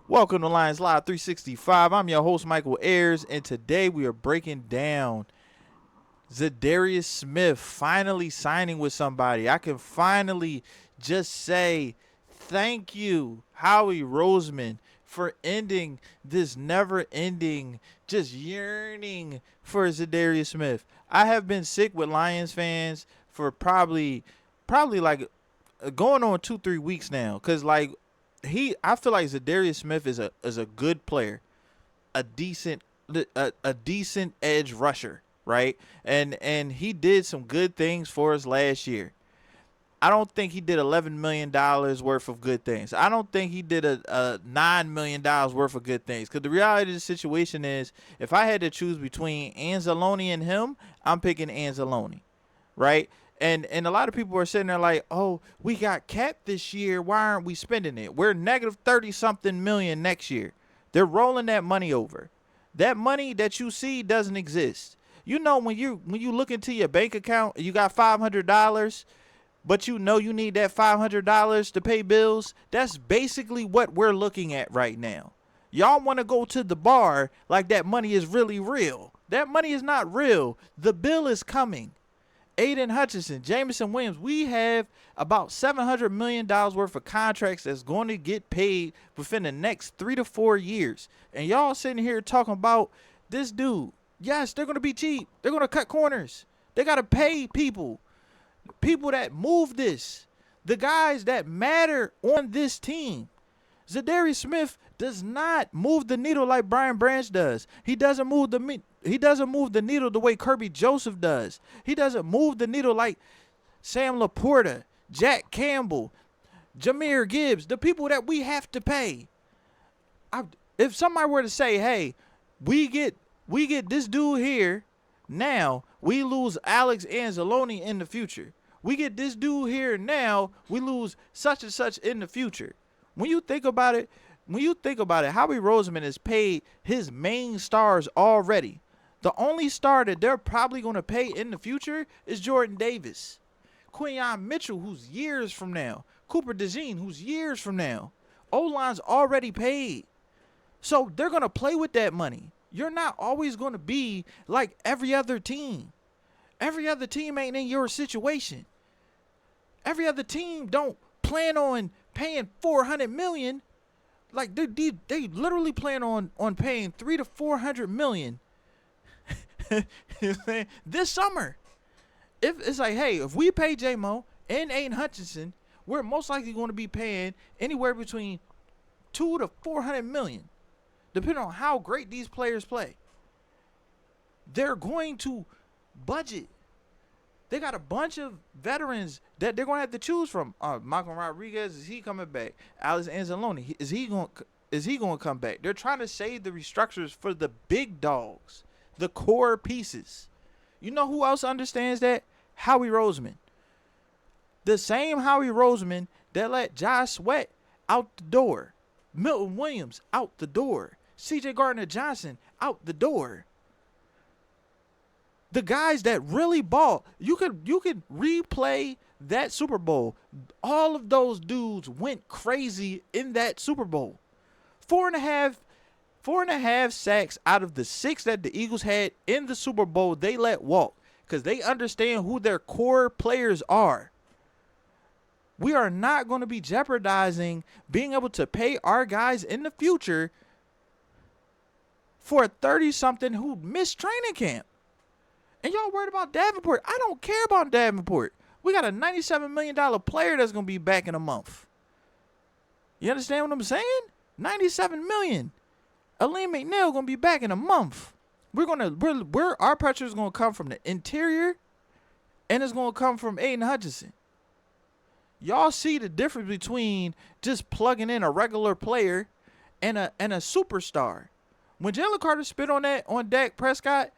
Welcome to Lions Live 365. I'm your host, Michael Ayers, and today we are breaking down Zadarius Smith finally signing with somebody. I can finally just say thank you, Howie Roseman, for ending this never-ending, just yearning for Zadarius Smith. I have been sick with Lions fans for probably like going on 2-3 weeks now, cause I feel like Zadarius Smith is a good player, a decent a decent edge rusher, right? And he did some good things for us last year. I don't think he did $11 million worth of good things. I don't think he did a $9 million worth of good things. Because the reality of the situation is, if I had to choose between Anzalone and him, I'm picking Anzalone, right? And a lot of people are sitting there like, oh, we got capped this year. Why aren't we spending it? We're negative 30 something million next year. They're rolling that money over. That money that you see doesn't exist. You know, when you look into your bank account, you got $500, but you know you need that $500 to pay bills. That's basically what we're looking at right now. Y'all want to go to the bar like that money is really real. That money is not real. The bill is coming. Aidan Hutchinson, Jameson Williams, we have about $700 million worth of contracts that's going to get paid within the next 3 to 4 years. And y'all sitting here talking about this dude. Yes, they're going to be cheap. They're going to cut corners. They got to pay people that move this, the guys that matter on this team. Zadarius Smith does not move the needle like Brian Branch does. He doesn't move the needle the way Kerby Joseph does. He doesn't move the needle like Sam Laporta, Jack Campbell, Jahmyr Gibbs, the people that we have to pay. If somebody were to say, hey, we get this dude here now, we lose Alex Anzalone in the future. We get this dude here now, we lose such and such in the future. When you think about it, Howie Roseman has paid his main stars already. The only star that they're probably going to pay in the future is Jordan Davis. Quinyon Mitchell, who's years from now. Cooper DeJean, who's years from now. O-line's already paid. So they're going to play with that money. You're not always going to be like every other team. Every other team ain't in your situation. Every other team don't plan on paying $400 million. Like they literally plan on paying $300 to $400 million this summer. If it's like, hey, if we pay J-Mo and Aidan Hutchinson, we're most likely going to be paying anywhere between $200 to $400 million, depending on how great these players play. They're going to budget. They got a bunch of veterans that they're going to have to choose from. Malcolm Rodriguez, is he coming back? Alex Anzalone, is he going to come back? They're trying to save the restructures for the big dogs, the core pieces. You know who else understands that? Howie Roseman. The same Howie Roseman that let Josh Sweat out the door, Milton Williams out the door, C.J. Gardner-Johnson out the door. The guys that really ball, you could replay that Super Bowl. All of those dudes went crazy in that Super Bowl. Four and a half sacks out of the 6 that the Eagles had in the Super Bowl, they let walk because they understand who their core players are. We are not going to be jeopardizing being able to pay our guys in the future for a 30-something who missed training camp. And y'all worried about Davenport. I don't care about Davenport. We got a $97 million player that's going to be back in a month. You understand what I'm saying? $97 million. Aleem McNeil going to be back in a month. Our pressure is going to come from the interior, and it's going to come from Aidan Hutchinson. Y'all see the difference between just plugging in a regular player and a superstar. When Jalen Carter spit on Dak Prescott,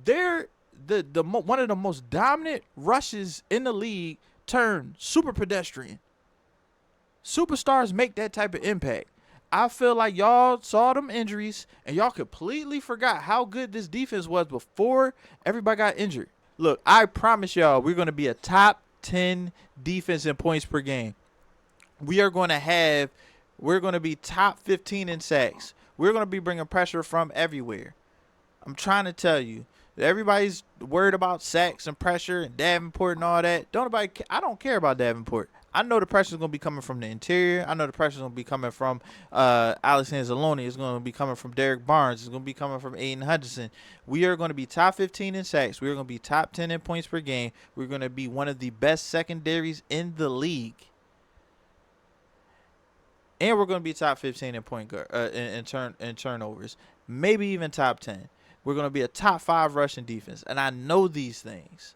one of the most dominant rushes in the league turned super pedestrian. Superstars make that type of impact. I feel like y'all saw them injuries and y'all completely forgot how good this defense was before everybody got injured. Look, I promise y'all we're going to be a top 10 defense in points per game. We are going to have We're going to be top 15 in sacks. We're going to be bringing pressure from everywhere. I'm trying to tell you. Everybody's worried about sacks and pressure and Davenport and all that. I don't care about Davenport. I know the pressure is going to be coming from the interior. I know the pressure is going to be coming from Alex Anzalone. It's going to be coming from Derek Barnes. It's going to be coming from Aidan Hutchinson. We are going to be top 15 in sacks. We are going to be top 10 in points per game. We're going to be one of the best secondaries in the league. And we're going to be top 15 in point guard in turnovers. Maybe even top 10. We're going to be a top 5 rushing defense. And I know these things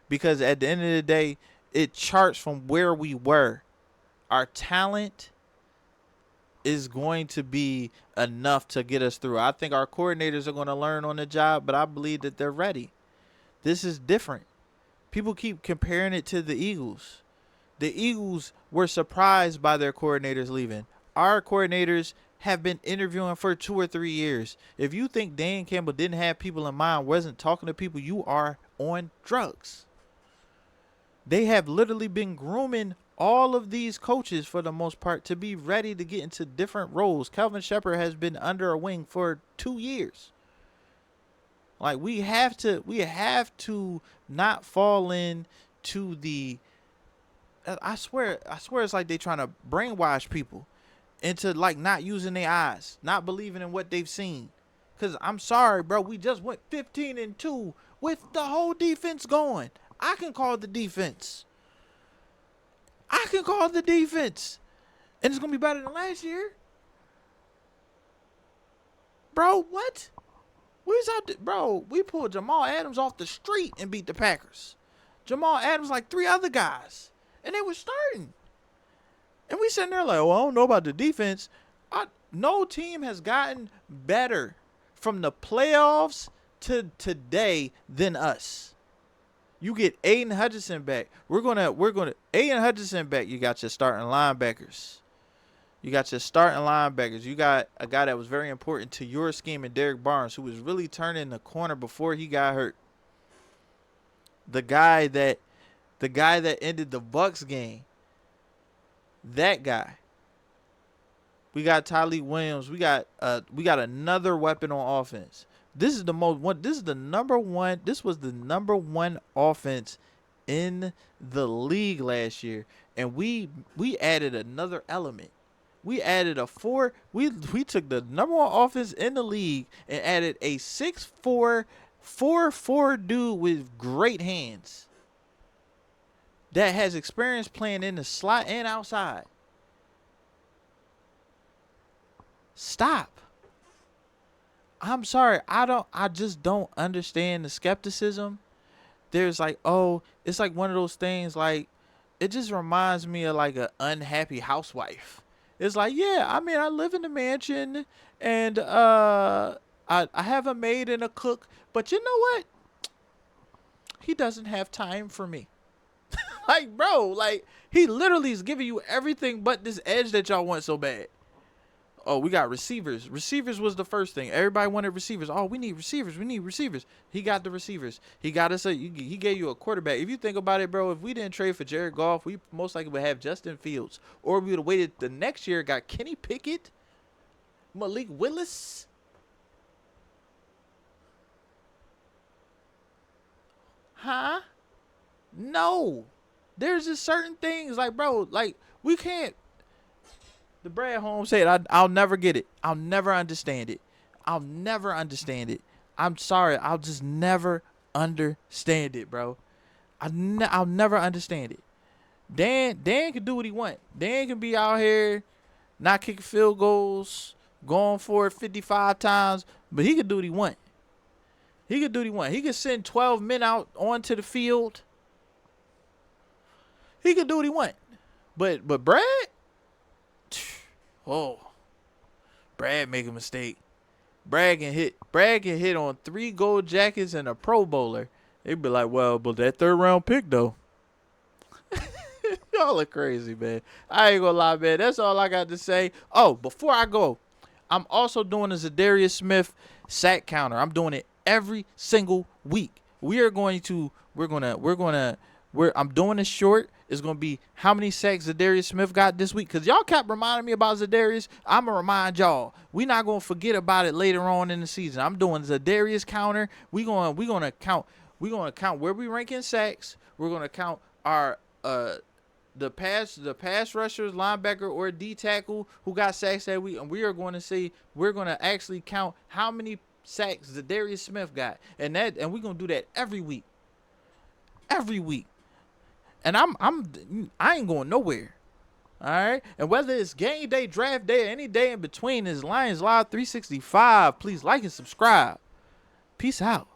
because at the end of the day, it charts from where we were. Our talent is going to be enough to get us through. I think our coordinators are going to learn on the job, but I believe that they're ready. This is different. People keep comparing it to the Eagles. The Eagles were surprised by their coordinators leaving. Our coordinators have been interviewing for 2 or 3 years. If you think Dan Campbell didn't have people in mind, wasn't talking to people, you are on drugs. They have literally been grooming all of these coaches for the most part to be ready to get into different roles. Kelvin Shepherd has been under a wing for 2 years. Like we have to not fall into the I swear it's like they trying to brainwash people into like not using their eyes, not believing in what they've seen. Cause I'm sorry, bro, we just went 15-2 with the whole defense going. I can call the defense. And it's gonna be better than last year. Bro, what? We pulled Jamal Adams off the street and beat the Packers. Jamal Adams like 3 other guys. And they were starting. And we sitting there like, well, I don't know about the defense. No team has gotten better from the playoffs to today than us. You get Aidan Hutchinson back. We're gonna Aidan Hutchinson back. You got your starting linebackers. You got a guy that was very important to your scheme, and Derek Barnes, who was really turning the corner before he got hurt. The guy that ended the Bucs game. That guy. We got Tyleek Williams. We got another weapon on offense. This was the number one offense in the league last year. And we added another element. We added we took the number one offense in the league and added a 6'4", 4'4" dude with great hands that has experience playing in the slot and outside. Stop. I'm sorry. I just don't understand the skepticism. There's like, it's like one of those things like, it just reminds me of like an unhappy housewife. It's like, yeah, I mean, I live in the mansion and I have a maid and a cook, but you know what? He doesn't have time for me. Like, bro, like, he literally is giving you everything but this edge that y'all want so bad. Oh, we got receivers. Receivers was the first thing. Everybody wanted receivers. Oh, we need receivers. He got the receivers. He got us he gave you a quarterback. If you think about it, bro, if we didn't trade for Jared Goff, we most likely would have Justin Fields. Or we would have waited the next year, got Kenny Pickett, Malik Willis. Huh? No. There's just certain things like, bro, like we can't. The Brad Holmes said, I'll never get it. I'll never understand it. I'm sorry. I'll just never understand it, bro. I'll never understand it. Dan can do what he want. Dan can be out here not kicking field goals, going for it 55 times, but he can do what he want. He can send 12 men out onto the field. He can do what he want. But Brad? Oh, Brad make a mistake. Brad can hit on 3 gold jackets and a Pro Bowler. They'd be like, well, but that 3rd round pick though. Y'all are crazy, man. I ain't gonna lie, man. That's all I got to say. Oh, before I go, I'm also doing a Za'Darius Smith sack counter. I'm doing it every single week. I'm doing it short. is going to be how many sacks Zadarius Smith got this week. Because y'all kept reminding me about Zadarius. I'm going to remind y'all. We're not going to forget about it later on in the season. I'm doing Zadarius counter. We're going to count where we rank in sacks. We're going to count our the pass rushers, linebacker, or D tackle who got sacks that week. And we are going to say we're going to actually count how many sacks Zadarius Smith got. And we're going to do that every week. Every week. And I ain't going nowhere. All right. And whether it's game day, draft day, or any day in between, is Lions Live 365. Please like and subscribe. Peace out.